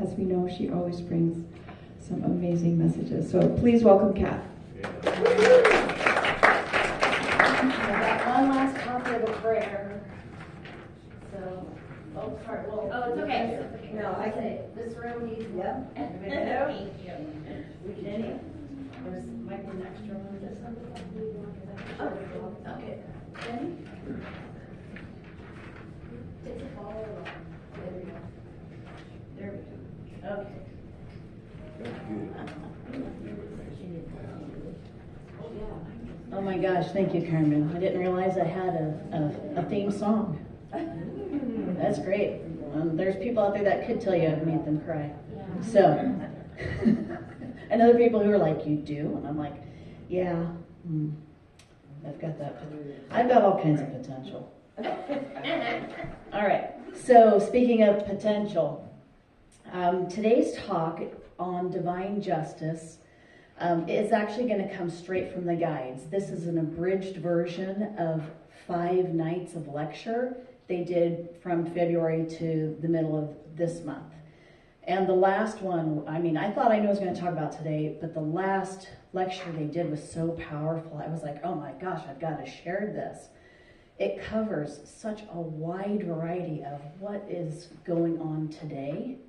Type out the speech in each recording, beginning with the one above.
as we know, she always brings some amazing messages. So please welcome Kat. I got one last copy of the prayer. So, oh, sorry. Well, Oh, it's okay. No, I can. This room needs one. Yep. Thank you. Jenny, there's might be an extra one. This one. Oh, okay. Jenny. It's a follow along. There we go. There we go. Okay. Oh my gosh, thank you, Carmen. I didn't realize I had a theme song. That's great. There's people out there that could tell you I've made them cry. So, and other people who are like, you do? And I'm like, yeah, I've got that. I've got all kinds of potential. All right, so speaking of potential, today's talk on divine justice is actually going to come straight from the guides. This is an abridged version of 5 nights of lecture they did from February to the middle of this month. And the last one, I mean, I thought I knew I was going to talk about today, but the last lecture they did was so powerful. I was like, oh my gosh, I've got to share this. It covers such a wide variety of what is going on today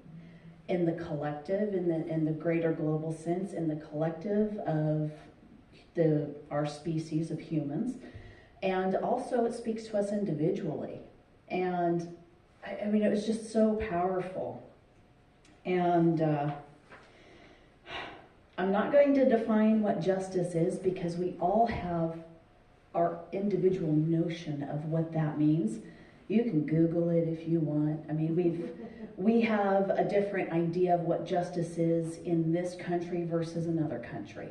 in the collective, in the greater global sense, in the collective of our species of humans. And also it speaks to us individually. And I mean, it was just so powerful. And I'm not going to define what justice is because we all have our individual notion of what that means. You can Google it if you want. I mean, we have a different idea of what justice is in this country versus another country.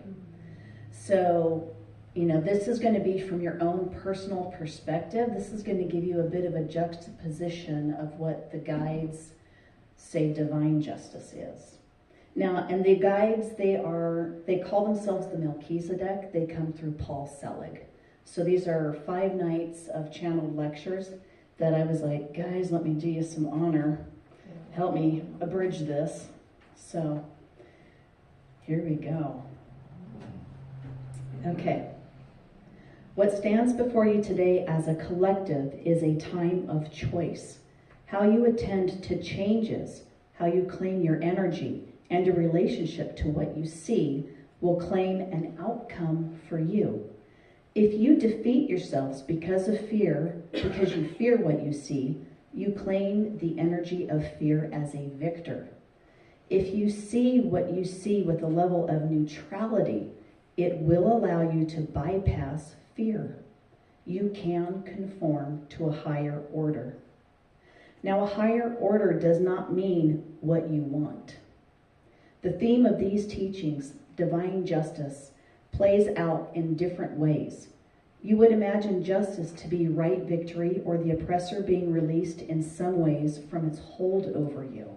So, you know, this is going to be from your own personal perspective. This is going to give you a bit of a juxtaposition of what the guides say divine justice is. Now, and the guides, they call themselves the Melchizedek. They come through Paul Selig. So these are 5 nights of channeled lectures that I was like, guys, let me do you some honor. Help me abridge this. So here we go. Okay. What stands before you today as a collective is a time of choice. How you attend to changes, how you claim your energy and a relationship to what you see will claim an outcome for you. If you defeat yourselves because of fear, because you fear what you see, you claim the energy of fear as a victor. If you see what you see with a level of neutrality, it will allow you to bypass fear. You can conform to a higher order. Now, a higher order does not mean what you want. The theme of these teachings, divine justice, plays out in different ways. You would imagine justice to be right victory or the oppressor being released in some ways from its hold over you.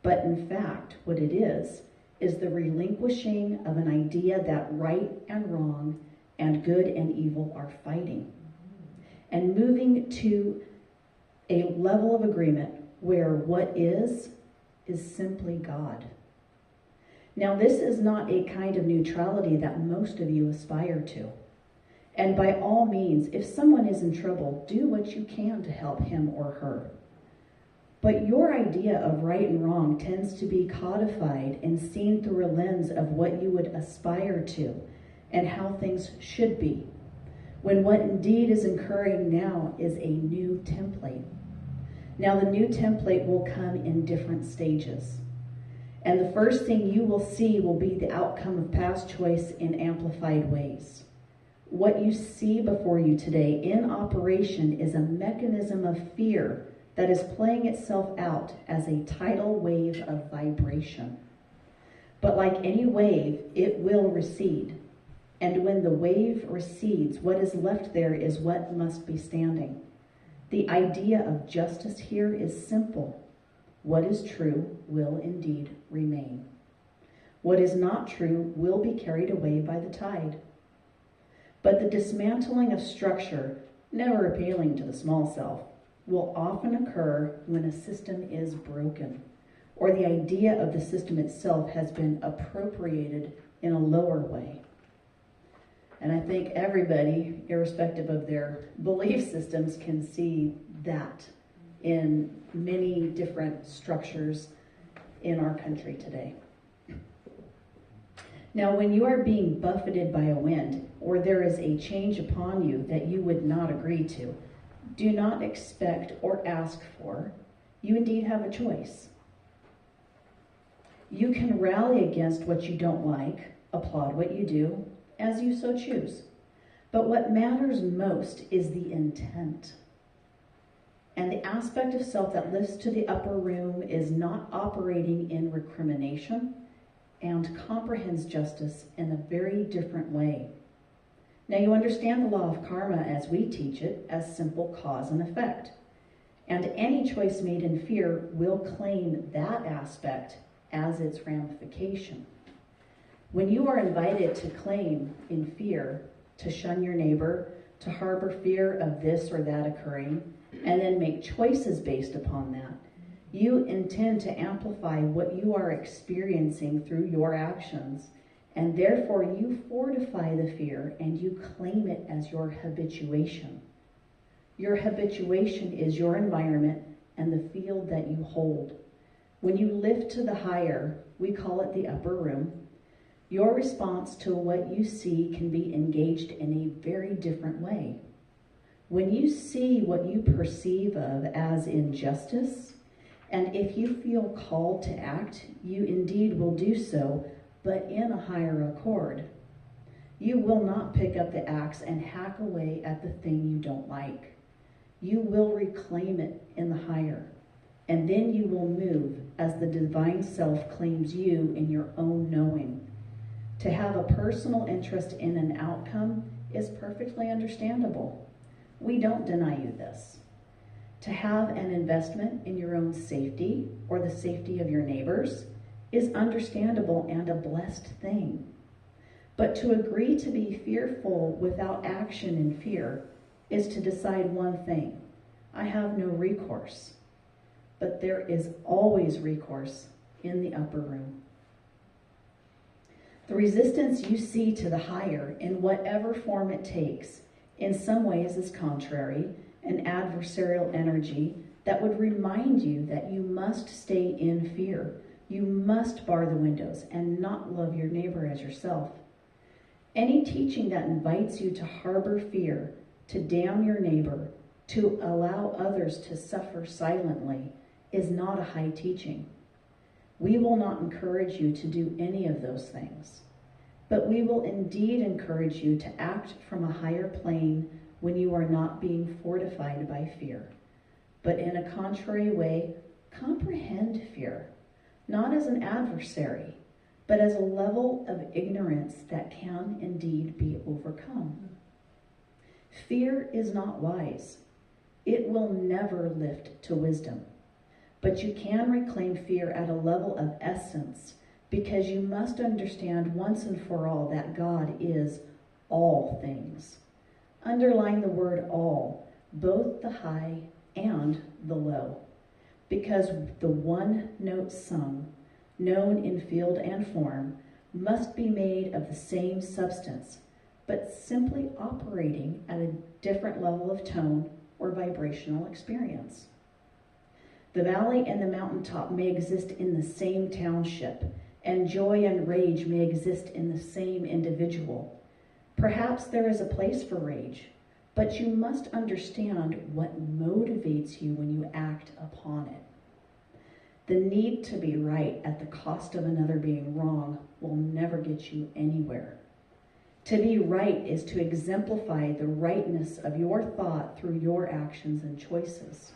But in fact, what it is the relinquishing of an idea that right and wrong and good and evil are fighting, and moving to a level of agreement where what is simply God. Now, this is not a kind of neutrality that most of you aspire to. And by all means, if someone is in trouble, do what you can to help him or her. But your idea of right and wrong tends to be codified and seen through a lens of what you would aspire to and how things should be, when what indeed is occurring now is a new template. Now, the new template will come in different stages. And the first thing you will see will be the outcome of past choice in amplified ways. What you see before you today in operation is a mechanism of fear that is playing itself out as a tidal wave of vibration. But like any wave, it will recede. And when the wave recedes, what is left there is what must be standing. The idea of justice here is simple. What is true will indeed remain. What is not true will be carried away by the tide. But the dismantling of structure, never appealing to the small self, will often occur when a system is broken, or the idea of the system itself has been appropriated in a lower way. And I think everybody, irrespective of their belief systems, can see that in many different structures in our country today. Now, when you are being buffeted by a wind, or there is a change upon you that you would not agree to, do not expect or ask for. You indeed have a choice. You can rally against what you don't like, applaud what you do, as you so choose. But what matters most is the intent. And the aspect of self that lifts to the upper room is not operating in recrimination and comprehends justice in a very different way. Now you understand the law of karma as we teach it, as simple cause and effect. And any choice made in fear will claim that aspect as its ramification. When you are invited to claim in fear, to shun your neighbor, to harbor fear of this or that occurring, and then make choices based upon that, you intend to amplify what you are experiencing through your actions, and therefore you fortify the fear and you claim it as your habituation. Your habituation is your environment and the field that you hold. When you lift to the higher, we call it the upper room, your response to what you see can be engaged in a very different way. When you see what you perceive of as injustice, and if you feel called to act, you indeed will do so, but in a higher accord. You will not pick up the axe and hack away at the thing you don't like. You will reclaim it in the higher, and then you will move as the divine self claims you in your own knowing. To have a personal interest in an outcome is perfectly understandable. We don't deny you this. To have an investment in your own safety or the safety of your neighbors is understandable and a blessed thing. But to agree to be fearful without action in fear is to decide one thing: I have no recourse. But there is always recourse in the upper room. The resistance you see to the higher, in whatever form it takes, in some ways is contrary, an adversarial energy that would remind you that you must stay in fear. You must bar the windows and not love your neighbor as yourself. Any teaching that invites you to harbor fear, to damn your neighbor, to allow others to suffer silently, is not a high teaching. We will not encourage you to do any of those things, but we will indeed encourage you to act from a higher plane when you are not being fortified by fear, but in a contrary way, comprehend fear, not as an adversary, but as a level of ignorance that can indeed be overcome. Fear is not wise. It will never lift to wisdom, but you can reclaim fear at a level of essence, because you must understand once and for all that God is all things. Underline the word all, both the high and the low, because the one note sung, known in field and form, must be made of the same substance, but simply operating at a different level of tone or vibrational experience. The valley and the mountaintop may exist in the same township, and joy and rage may exist in the same individual. Perhaps there is a place for rage, but you must understand what motivates you when you act upon it. The need to be right at the cost of another being wrong will never get you anywhere. To be right is to exemplify the rightness of your thought through your actions and choices.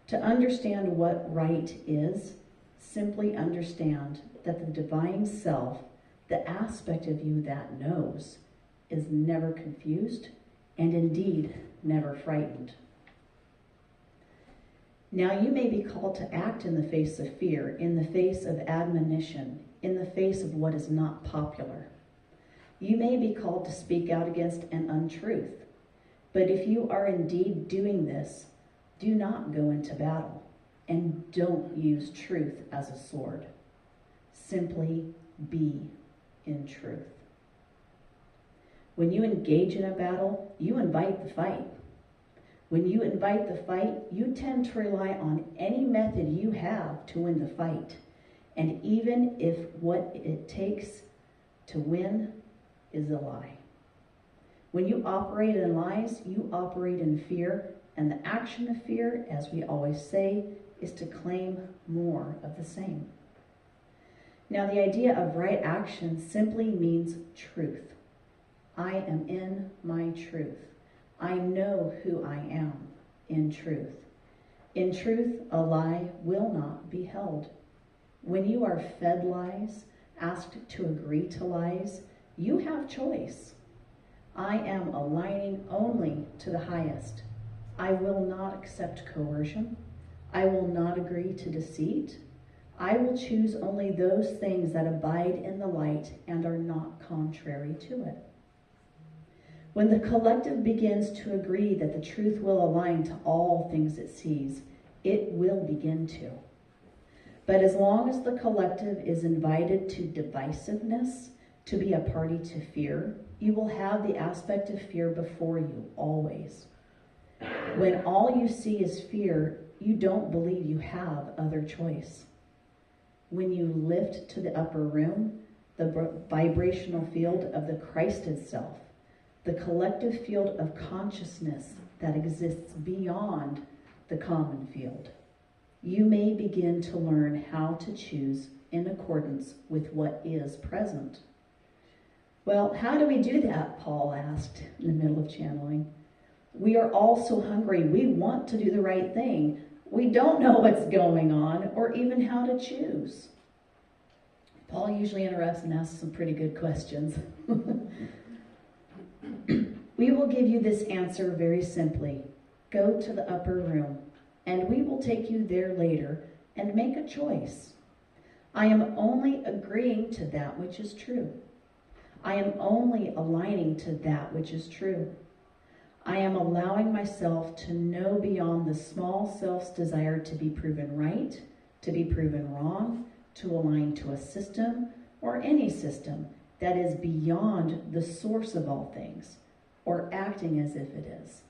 To understand what right is, simply understand that the divine self, the aspect of you that knows, is never confused and indeed never frightened. Now you may be called to act in the face of fear, in the face of admonition, in the face of what is not popular. You may be called to speak out against an untruth, but if you are indeed doing this, do not go into battle. and don't use truth as a sword. Simply be in truth. When you engage in a battle, you invite the fight. When you invite the fight, you tend to rely on any method you have to win the fight. And even if what it takes to win is a lie. When you operate in lies, you operate in fear, and the action of fear, as we always say, is to claim more of the same. Now, the idea of right action simply means truth. I am in my truth. I know who I am in truth. In truth, a lie will not be held. When you are fed lies, asked to agree to lies, you have choice. I am aligning only to the highest. I will not accept coercion. I will not agree to deceit. I will choose only those things that abide in the light and are not contrary to it. When the collective begins to agree that the truth will align to all things it sees, it will begin to. But as long as the collective is invited to divisiveness, to be a party to fear, you will have the aspect of fear before you, always. When all you see is fear, you don't believe you have other choice. When you lift to the upper room, the vibrational field of the Christed self, the collective field of consciousness that exists beyond the common field, you may begin to learn how to choose in accordance with what is present. Well, how do we do that? Paul asked in the middle of channeling. We are all so hungry. We want to do the right thing. We don't know what's going on or even how to choose. Paul usually interrupts and asks some pretty good questions. We will give you this answer very simply. Go to the upper room, and we will take you there later and make a choice. I am only agreeing to that which is true. I am only aligning to that which is true. I am allowing myself to know beyond the small self's desire to be proven right, to be proven wrong, to align to a system or any system that is beyond the source of all things, or acting as if it is.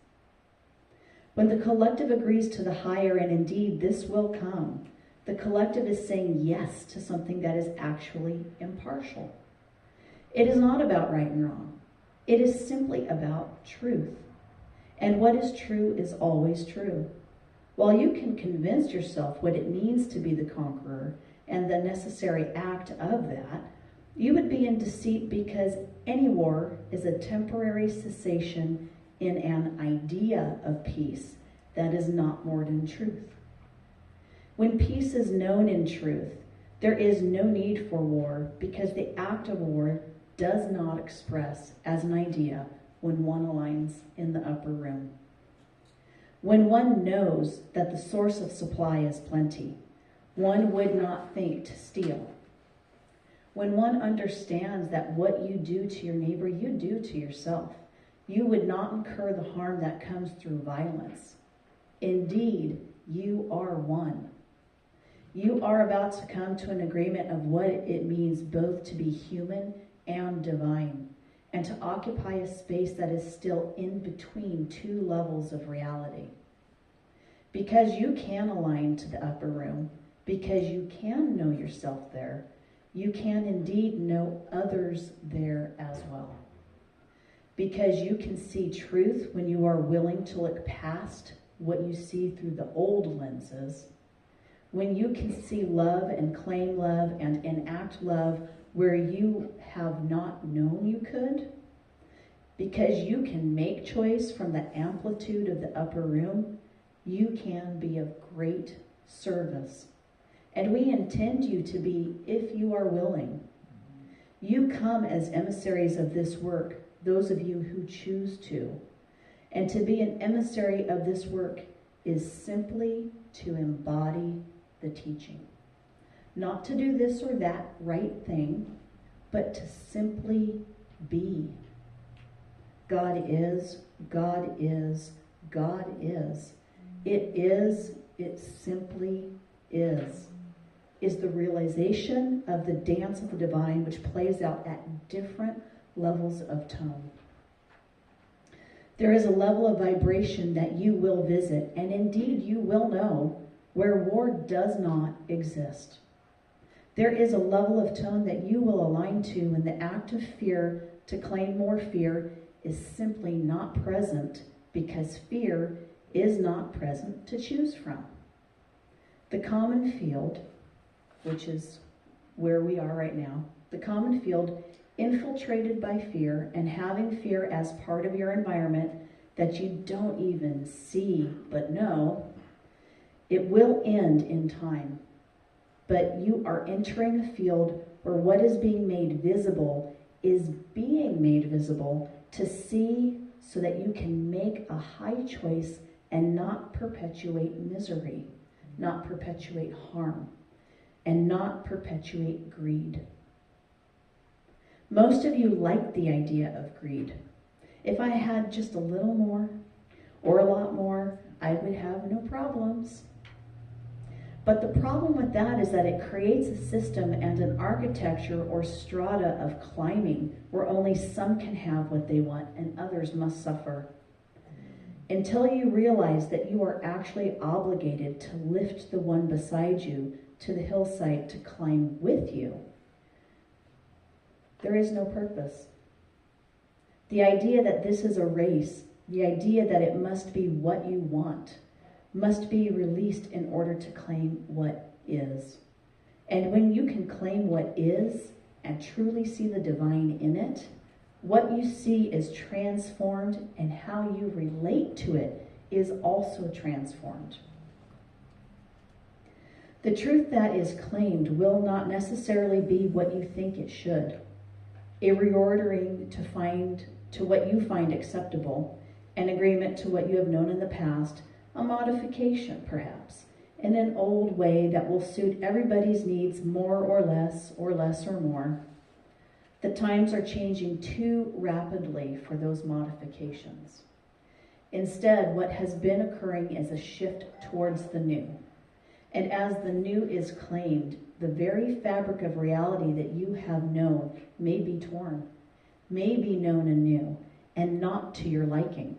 When the collective agrees to the higher, and indeed this will come, the collective is saying yes to something that is actually impartial. It is not about right and wrong. It is simply about truth. And what is true is always true. While you can convince yourself what it means to be the conqueror and the necessary act of that, you would be in deceit, because any war is a temporary cessation in an idea of peace that is not moored in truth. When peace is known in truth, there is no need for war, because the act of war does not express as an idea when one aligns in the upper room. When one knows that the source of supply is plenty, one would not think to steal. When one understands that what you do to your neighbor, you do to yourself, you would not incur the harm that comes through violence. Indeed, you are one. You are about to come to an agreement of what it means both to be human and divine, and to occupy a space that is still in between two levels of reality. Because you can align to the upper room, because you can know yourself there, you can indeed know others there as well. Because you can see truth when you are willing to look past what you see through the old lenses, when you can see love and claim love and enact love where you have not known you could, because you can make choice from the amplitude of the upper room, you can be of great service. And we intend you to be, if you are willing. You come as emissaries of this work, those of you who choose to. And to be an emissary of this work is simply to embody the teaching. Not to do this or that right thing, but to simply be. God is, God is, God is. It is, it simply is the realization of the dance of the divine, which plays out at different levels of tone. There is a level of vibration that you will visit, and indeed you will know, where war does not exist. There is a level of tone that you will align to when the act of fear to claim more fear is simply not present, because fear is not present to choose from. The common field, which is where we are right now, the common field infiltrated by fear and having fear as part of your environment that you don't even see but know, it will end in time. But you are entering a field where what is being made visible is being made visible to see, so that you can make a high choice and not perpetuate misery, not perpetuate harm, and not perpetuate greed. Most of you like the idea of greed. If I had just a little more or a lot more, I would have no problems. But the problem with that is that it creates a system and an architecture or strata of climbing where only some can have what they want and others must suffer. Until you realize that you are actually obligated to lift the one beside you to the hillside to climb with you, there is no purpose. The idea that this is a race, the idea that it must be what you want, must be released in order to claim what is. And when you can claim what is and truly see the divine in it, what you see is transformed, and how you relate to it is also transformed. The truth that is claimed will not necessarily be what you think it should. A reordering to what you find acceptable, an agreement to what you have known in the past, a modification perhaps, in an old way that will suit everybody's needs more or less or more. The times are changing too rapidly for those modifications. Instead, what has been occurring is a shift towards the new. And as the new is claimed, the very fabric of reality that you have known may be torn, may be known anew, and not to your liking,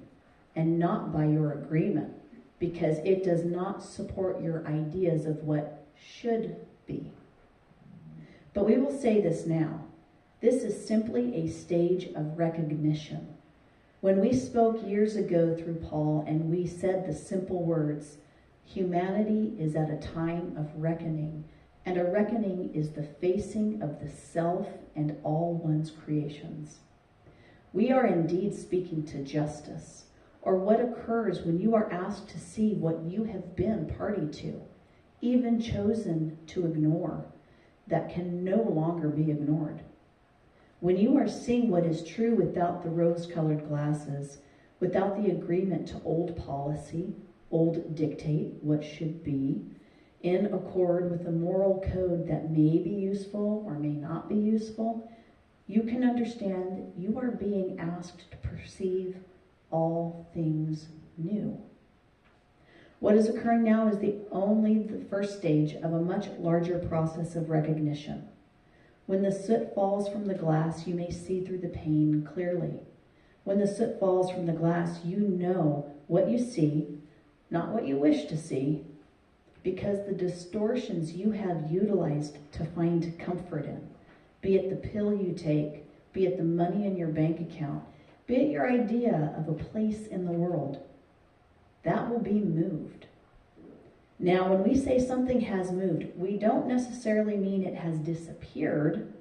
and not by your agreement, because it does not support your ideas of what should be. But we will say this now. This is simply a stage of recognition. When we spoke years ago through Paul and we said the simple words, humanity is at a time of reckoning, and a reckoning is the facing of the self and all one's creations. We are indeed speaking to justice, or what occurs when you are asked to see what you have been party to, even chosen to ignore, that can no longer be ignored. When you are seeing what is true without the rose-colored glasses, without the agreement to old policy, old dictate, what should be, in accord with a moral code that may be useful or may not be useful, you can understand you are being asked to perceive all things new. What is occurring now is only the first stage of a much larger process of recognition. When the soot falls from the glass, you may see through the pane clearly. When the soot falls from the glass, you know what you see, not what you wish to see, because the distortions you have utilized to find comfort in, be it the pill you take, be it the money in your bank account, be it your idea of a place in the world, that will be moved. Now, when we say something has moved, we don't necessarily mean it has disappeared,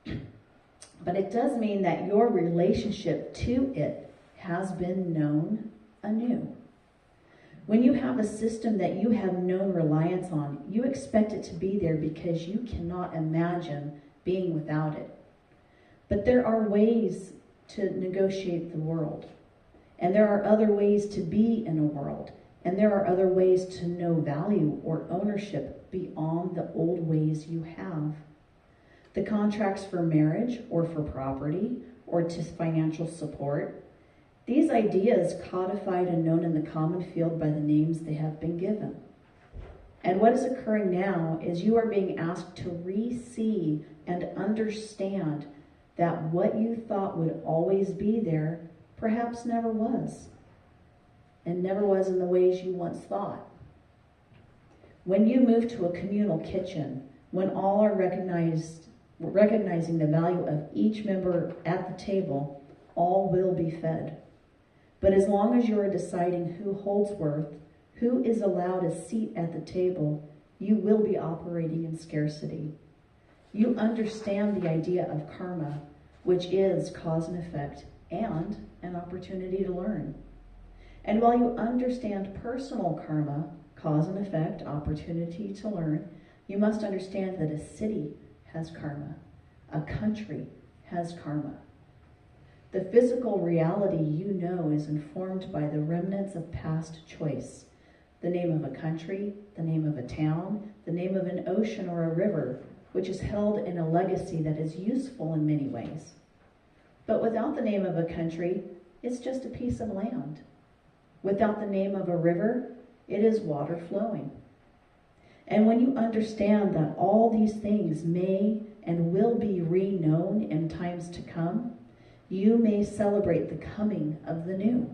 but it does mean that your relationship to it has been known anew. When you have a system that you have known reliance on, you expect it to be there because you cannot imagine being without it. But there are ways to negotiate the world, and there are other ways to be in a world, and there are other ways to know value or ownership beyond the old ways you have. The contracts for marriage or for property or to financial support, These ideas codified and known in the common field by the names they have been given. And what is occurring now is you are being asked to re-see and understand that what you thought would always be there perhaps never was, and never was in the ways you once thought. When you move to a communal kitchen, when all are recognizing the value of each member at the table, all will be fed. But as long as you are deciding who holds worth, who is allowed a seat at the table, you will be operating in scarcity. You understand the idea of karma, which is cause and effect, and an opportunity to learn. And while you understand personal karma, cause and effect, opportunity to learn, you must understand that a city has karma, a country has karma. The physical reality you know is informed by the remnants of past choice. The name of a country, the name of a town, the name of an ocean or a river, which is held in a legacy that is useful in many ways. But without the name of a country, it's just a piece of land. Without the name of a river, it is water flowing. And when you understand that all these things may and will be re-known in times to come, you may celebrate the coming of the new.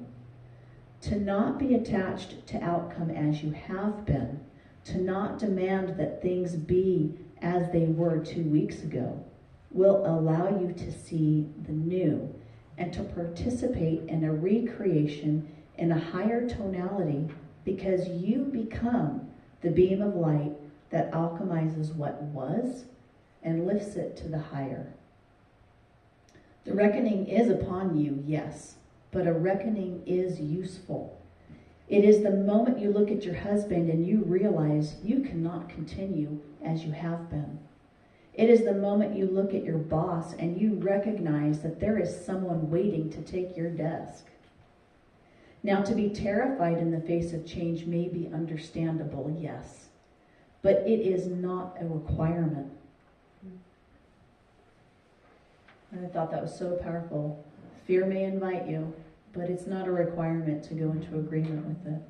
To not be attached to outcome as you have been, to not demand that things be as they were 2 weeks ago, will allow you to see the new and to participate in a recreation in a higher tonality, because you become the beam of light that alchemizes what was and lifts it to the higher. The reckoning is upon you, yes, but a reckoning is useful. It is the moment you look at your husband and you realize you cannot continue as you have been. It is the moment you look at your boss and you recognize that there is someone waiting to take your desk. Now, to be terrified in the face of change may be understandable, yes, but it is not a requirement. And I thought that was so powerful. Fear may invite you, but it's not a requirement to go into agreement with it.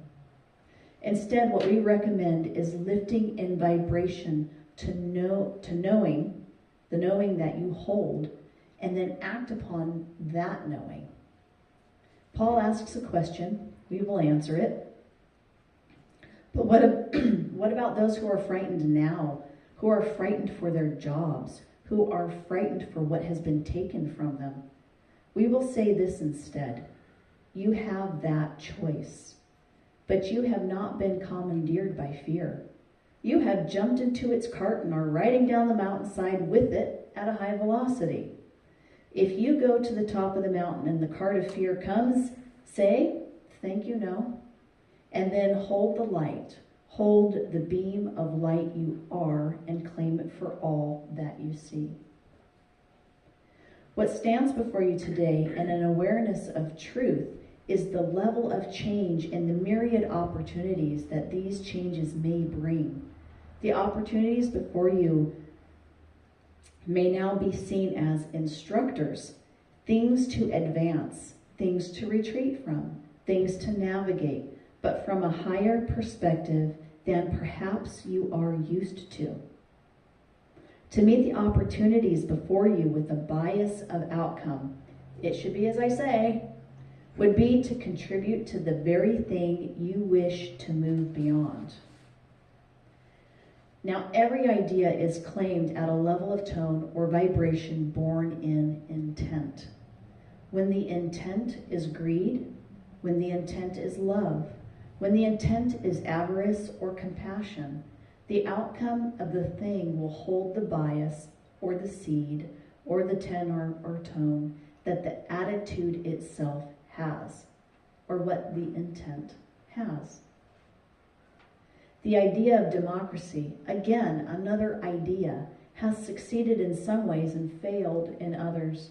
Instead, what we recommend is lifting in vibration to knowing, the knowing that you hold, and then act upon that knowing. Paul asks a question, we will answer it. But what about those who are frightened now, who are frightened for their jobs, who are frightened for what has been taken from them? We will say this instead. You have that choice, but you have not been commandeered by fear. You have jumped into its cart and are riding down the mountainside with it at a high velocity. If you go to the top of the mountain and the cart of fear comes, say, thank you, no, and then hold the light. Hold the beam of light you are and claim it for all that you see. What stands before you today in an awareness of truth is the level of change and the myriad opportunities that these changes may bring. The opportunities before you may now be seen as instructors, things to advance, things to retreat from, things to navigate, but from a higher perspective than perhaps you are used to. To meet the opportunities before you with a bias of outcome, it should be as I say, would be to contribute to the very thing you wish to move beyond. Now, every idea is claimed at a level of tone or vibration born in intent. When the intent is greed, when the intent is love, when the intent is avarice or compassion, the outcome of the thing will hold the bias or the seed or the tenor or tone that the attitude itself has, or what the intent has. The idea of democracy, again, another idea, has succeeded in some ways and failed in others.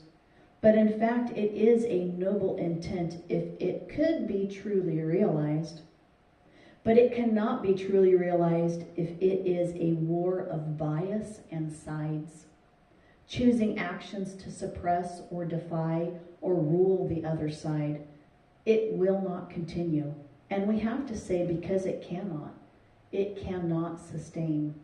But in fact, it is a noble intent if it could be truly realized. But it cannot be truly realized if it is a war of bias and sides, choosing actions to suppress or defy or rule the other side, It will not continue. And we have to say, because it cannot sustain.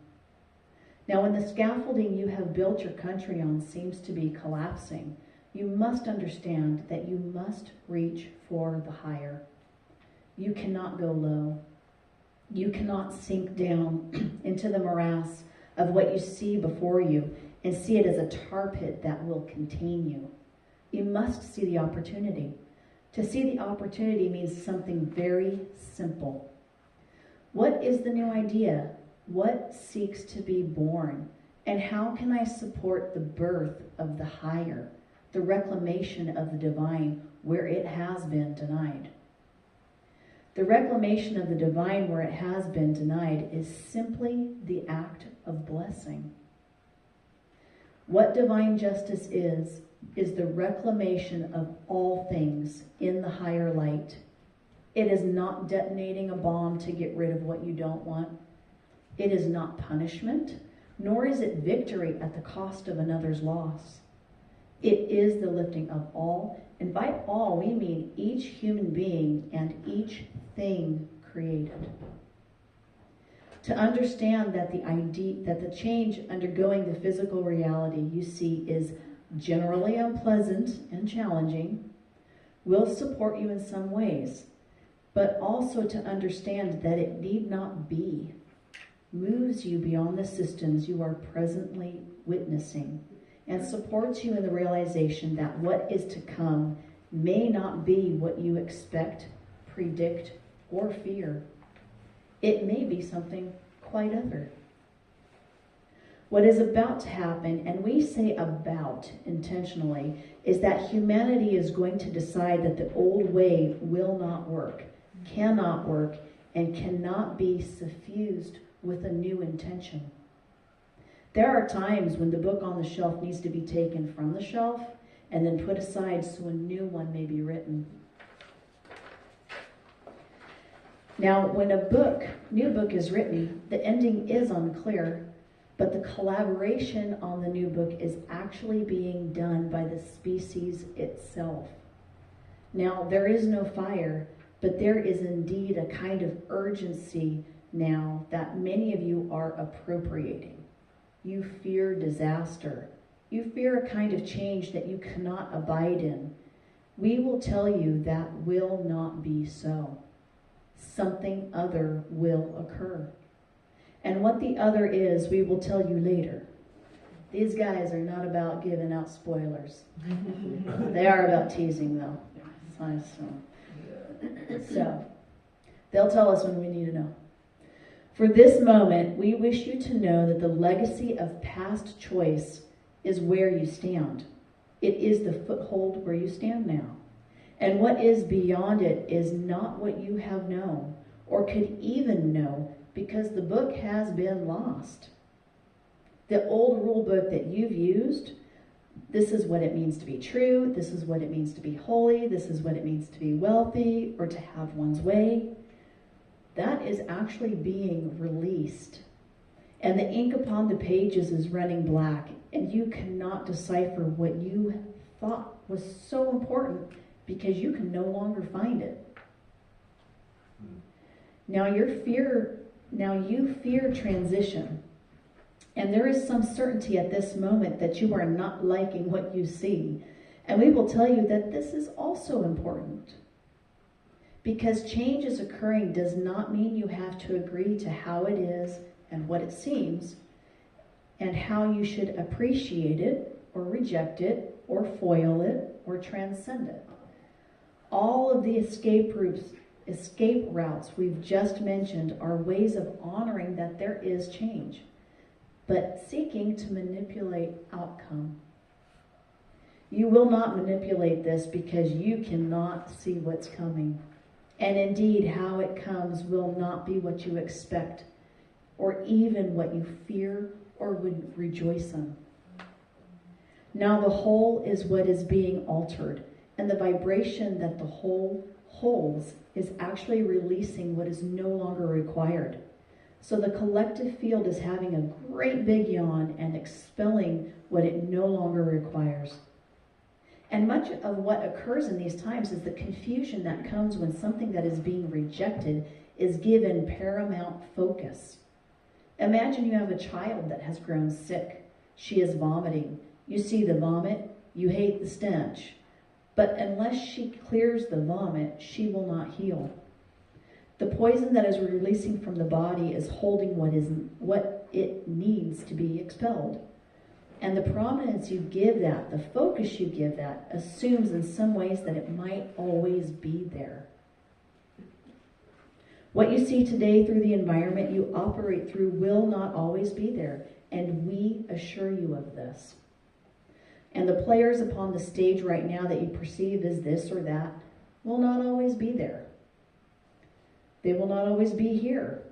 Now, when the scaffolding you have built your country on seems to be collapsing, you must understand that you must reach for the higher. You cannot go low. You cannot sink down into the morass of what you see before you and see it as a tar pit that will contain you. You must see the opportunity. To see the opportunity means something very simple. What is the new idea? What seeks to be born? And how can I support the birth of the higher, the reclamation of the divine where it has been denied? The reclamation of the divine where it has been denied is simply the act of blessing. What divine justice is the reclamation of all things in the higher light. It is not detonating a bomb to get rid of what you don't want. It is not punishment, nor is it victory at the cost of another's loss. It is the lifting of all, and by all we mean each human being and each thing created. To understand that the change undergoing the physical reality you see is generally unpleasant and challenging, will support you in some ways, but also to understand that it need not be, moves you beyond the systems you are presently witnessing, and supports you in the realization that what is to come may not be what you expect, predict, or fear. It may be something quite other. What is about to happen, and we say about intentionally, is that humanity is going to decide that the old way will not work, cannot work, and cannot be suffused with a new intention. There are times when the book on the shelf needs to be taken from the shelf and then put aside so a new one may be written. Now, when a new book is written, the ending is unclear, but the collaboration on the new book is actually being done by the species itself. Now, there is no fire, but there is indeed a kind of urgency now that many of you are appropriating. You fear disaster. You fear a kind of change that you cannot abide in. We will tell you that will not be so. Something other will occur. And what the other is, we will tell you later. These guys are not about giving out spoilers. They are about teasing, though. So, they'll tell us when we need to know. For this moment, we wish you to know that the legacy of past choice is where you stand. It is the foothold where you stand now. And what is beyond it is not what you have known, or could even know, because the book has been lost. The old rule book that you've used, this is what it means to be true, this is what it means to be holy, this is what it means to be wealthy, or to have one's way, that is actually being released. And the ink upon the pages is running black, and you cannot decipher what you thought was so important because you can no longer find it. Now you fear transition, and there is some certainty at this moment that you are not liking what you see. And we will tell you that this is also important. Because change is occurring does not mean you have to agree to how it is and what it seems, and how you should appreciate it, or reject it, or foil it, or transcend it. All of the escape routes we've just mentioned are ways of honoring that there is change, but seeking to manipulate outcome. You will not manipulate this because you cannot see what's coming. And indeed, how it comes will not be what you expect, or even what you fear or would rejoice in. Now the whole is what is being altered, and the vibration that the whole holds is actually releasing what is no longer required. So the collective field is having a great big yawn and expelling what it no longer requires. And much of what occurs in these times is the confusion that comes when something that is being rejected is given paramount focus. Imagine you have a child that has grown sick. She is vomiting. You see the vomit, you hate the stench. But unless she clears the vomit, she will not heal. The poison that is releasing from the body is holding what it needs to be expelled. And the prominence you give that, the focus you give that, assumes in some ways that it might always be there. What you see today through the environment you operate through will not always be there, and we assure you of this. And the players upon the stage right now that you perceive as this or that will not always be there. They will not always be here.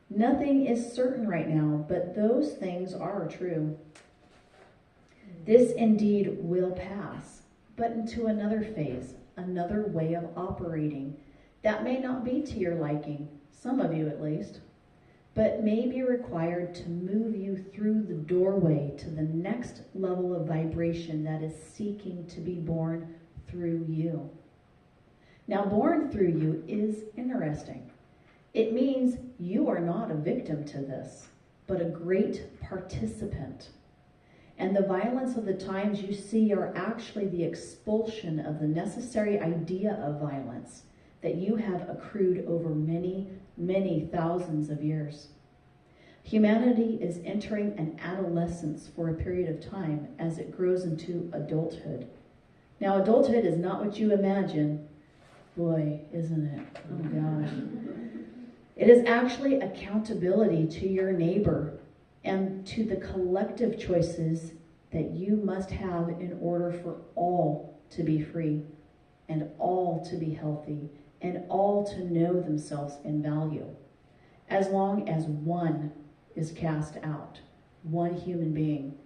Nothing is certain right now, but those things are true. This indeed will pass, but into another phase, another way of operating. That may not be to your liking, some of you at least, but may be required to move you through the doorway to the next level of vibration that is seeking to be born through you. Now, born through you is interesting. It means you are not a victim to this, but a great participant. And the violence of the times you see are actually the expulsion of the necessary idea of violence that you have accrued over many, many thousands of years. Humanity is entering an adolescence for a period of time as it grows into adulthood. Now, adulthood is not what you imagine. Boy, isn't it? Oh, gosh. It is actually accountability to your neighbor and to the collective choices that you must have in order for all to be free and all to be healthy and all to know themselves in value. As long as one is cast out, one human being,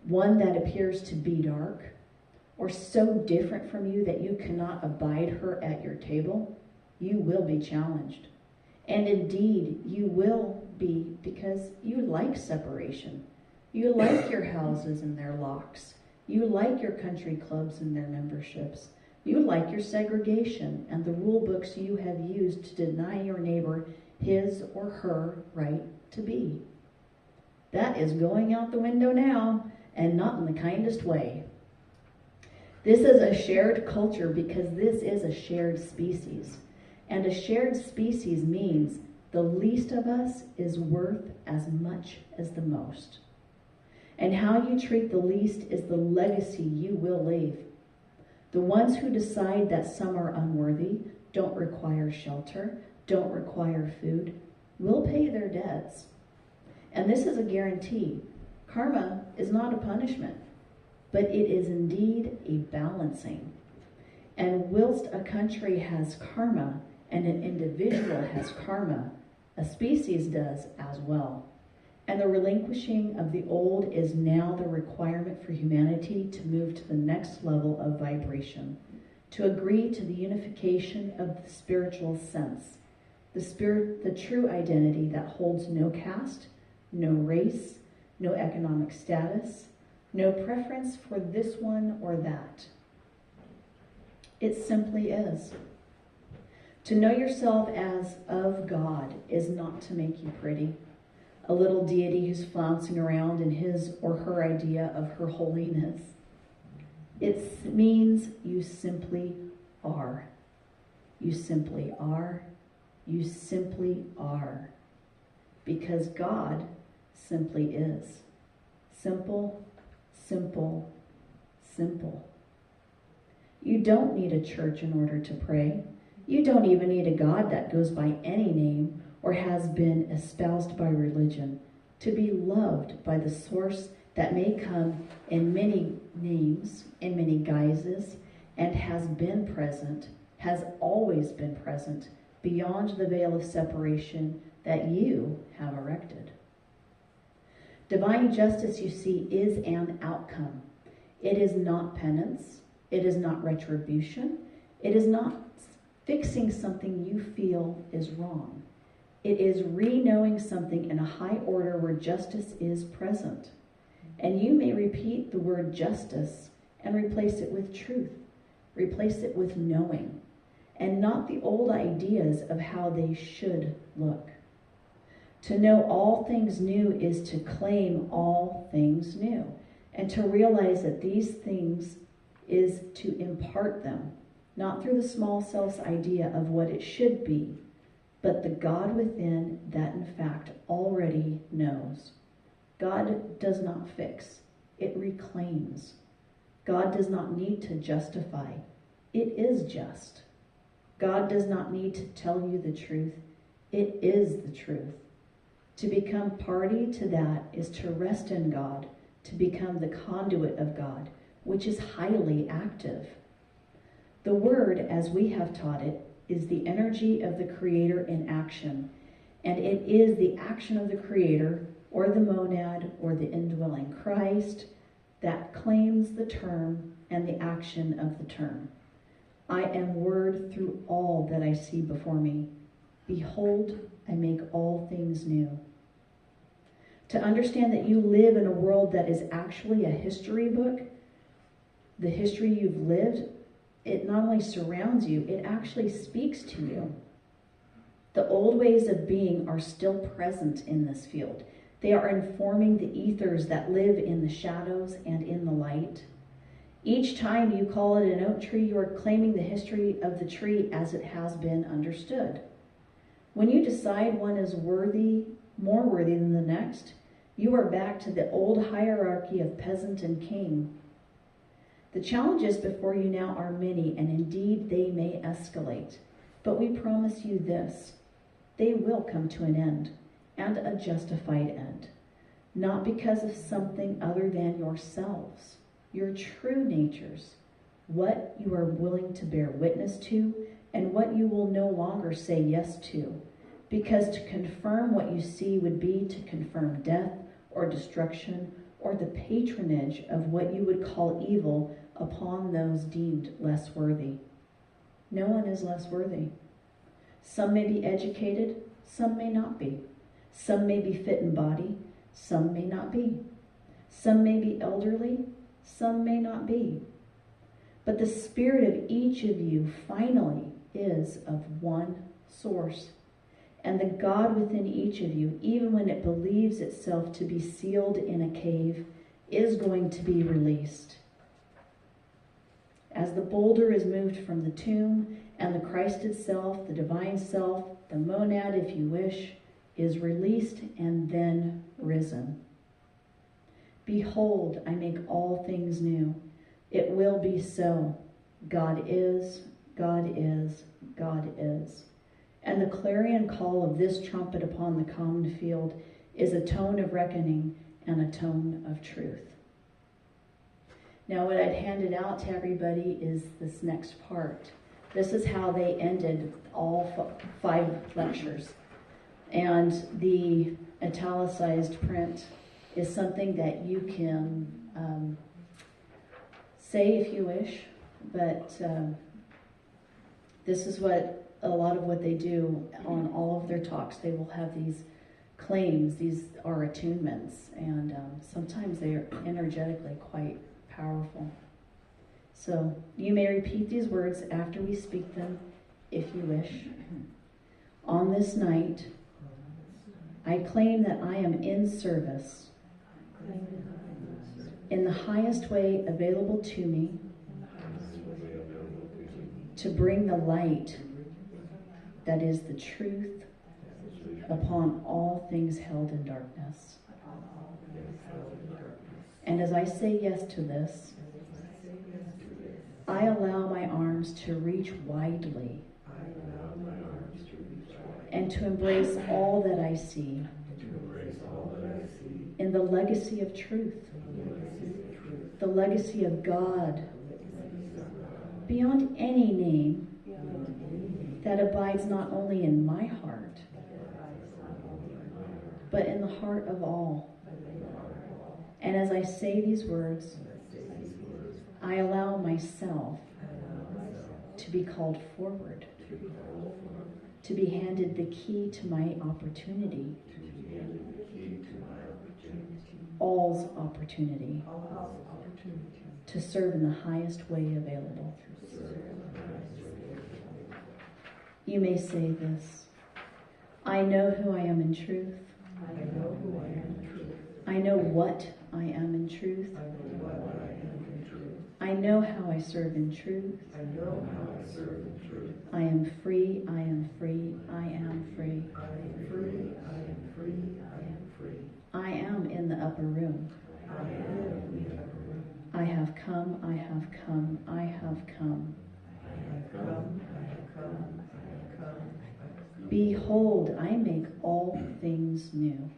one that appears to be dark or so different from you that you cannot abide her at your table, you will be challenged. And indeed, you will be, because you like separation. You like your houses and their locks. You like your country clubs and their memberships. You like your segregation and the rule books you have used to deny your neighbor his or her right to be. That is going out the window now, and not in the kindest way. This is a shared culture because this is a shared species. And a shared species means the least of us is worth as much as the most. And how you treat the least is the legacy you will leave. The ones who decide that some are unworthy, don't require shelter, don't require food, will pay their debts. And this is a guarantee. Karma is not a punishment, but it is indeed a balancing. And whilst a country has karma, and an individual has karma, a species does as well. And the relinquishing of the old is now the requirement for humanity to move to the next level of vibration, to agree to the unification of the spiritual sense, the true identity that holds no caste, no race, no economic status, no preference for this one or that. It simply is. To know yourself as of God is not to make you pretty, a little deity who's flouncing around in his or her idea of her holiness. It means you simply are. You simply are. You simply are. Because God simply is. Simple, simple, simple. You don't need a church in order to pray. You don't even need a God that goes by any name or has been espoused by religion to be loved by the source that may come in many names, in many guises, and has been present, has always been present, beyond the veil of separation that you have erected. Divine justice, you see, is an outcome. It is not penance. It is not retribution. It is not fixing something you feel is wrong. It is re-knowing something in a high order where justice is present. And you may repeat the word justice and replace it with truth. Replace it with knowing, and not the old ideas of how they should look. To know all things new is to claim all things new, and to realize that these things is to impart them, not through the small self's idea of what it should be, but the God within that in fact already knows. God does not fix, it reclaims. God does not need to justify, it is just. God does not need to tell you the truth, it is the truth. To become party to that is to rest in God, to become the conduit of God, which is highly active. The Word, as we have taught it, is the energy of the Creator in action, and it is the action of the Creator, or the monad, or the indwelling Christ, that claims the term and the action of the term. I am Word through all that I see before me. Behold, I make all things new. To understand that you live in a world that is actually a history book, the history you've lived, it not only surrounds you, it actually speaks to you. The old ways of being are still present in this field. They are informing the ethers that live in the shadows and in the light. Each time you call it an oak tree, you are claiming the history of the tree as it has been understood. When you decide one is worthy, more worthy than the next, you are back to the old hierarchy of peasant and king. The challenges before you now are many, and indeed they may escalate. But we promise you this: they will come to an end, and a justified end. Not because of something other than yourselves, your true natures, what you are willing to bear witness to, and what you will no longer say yes to. Because to confirm what you see would be to confirm death or destruction or the patronage of what you would call evil upon those deemed less worthy. No one is less worthy. Some may be educated, some may not be. Some may be fit in body, some may not be. Some may be elderly, some may not be. But the spirit of each of you finally is of one source. And the God within each of you, even when it believes itself to be sealed in a cave, is going to be released. As the boulder is moved from the tomb, and the Christ itself, the divine self, the monad, if you wish, is released and then risen. Behold, I make all things new. It will be so. God is, God is, God is. And the clarion call of this trumpet upon the common field is a tone of reckoning and a tone of truth. Now what I'd handed out to everybody is this next part. This is how they ended all 5 lectures. And the italicized print is something that you can say if you wish, but this is what a lot of what they do on all of their talks. They will have these claims, these are attunements, and sometimes they are energetically quite powerful. So you may repeat these words after we speak them if you wish. On this night, I claim that I am in service in the highest way available to me to bring the light that is the truth upon all things held in darkness. And as I say yes to this, I allow my arms to reach widely and to embrace all that I see in the legacy of truth, the legacy of God, beyond any name, that abides not only in my heart, but in the heart of all. And as I say these words, I allow myself to be called forward, to be handed the key to my opportunity, all's opportunity to serve in the highest way available. You may say this: I know who I am in truth. I know what I am in truth. I know how I serve in truth. I am free, I am free, I am free. I am in the upper room. I have come, I have come, I have come. Behold, I make all things new.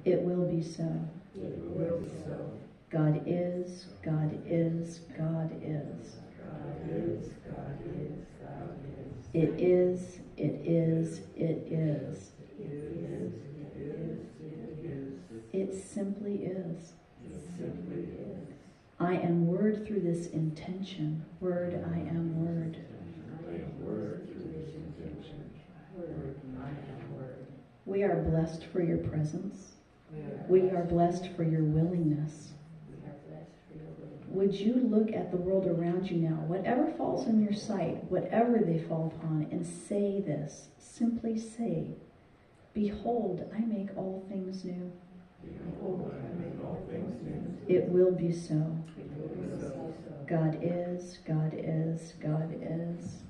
It will be so. God is, God is, God is. It is, it is, it is. It simply is. I am word through this intention. Word, I am word. We are blessed for your presence. We are blessed for your willingness. Would you look at the world around you now, whatever falls in your sight, whatever they fall upon, and say this, simply say, behold, I make all things new. It will be so. God is, God is, God is.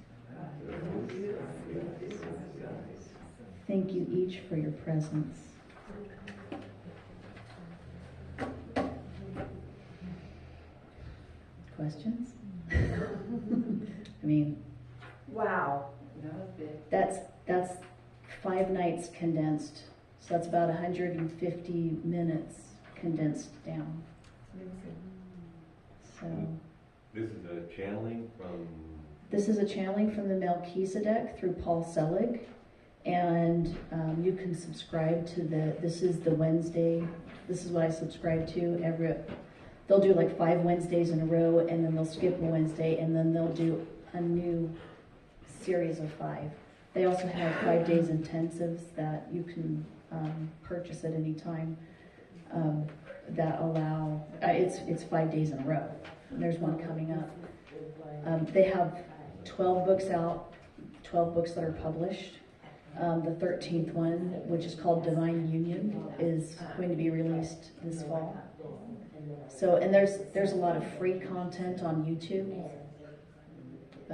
Thank you each for your presence. Questions? I mean, Wow. that's 5 nights condensed. So that's about 150 minutes condensed down. So This is a channeling from... this is a channeling from the Melchizedek through Paul Selig. And you can subscribe to this is the Wednesday, this is what I subscribe to. They'll do like 5 Wednesdays in a row, and then they'll skip a Wednesday, and then they'll do a new series of 5. They also have 5 days intensives that you can purchase at any time that allow, it's 5 days in a row. And there's one coming up. They have 12 books out, 12 books that are published. The 13th one, which is called Divine Union, is going to be released this fall. So, and there's a lot of free content on YouTube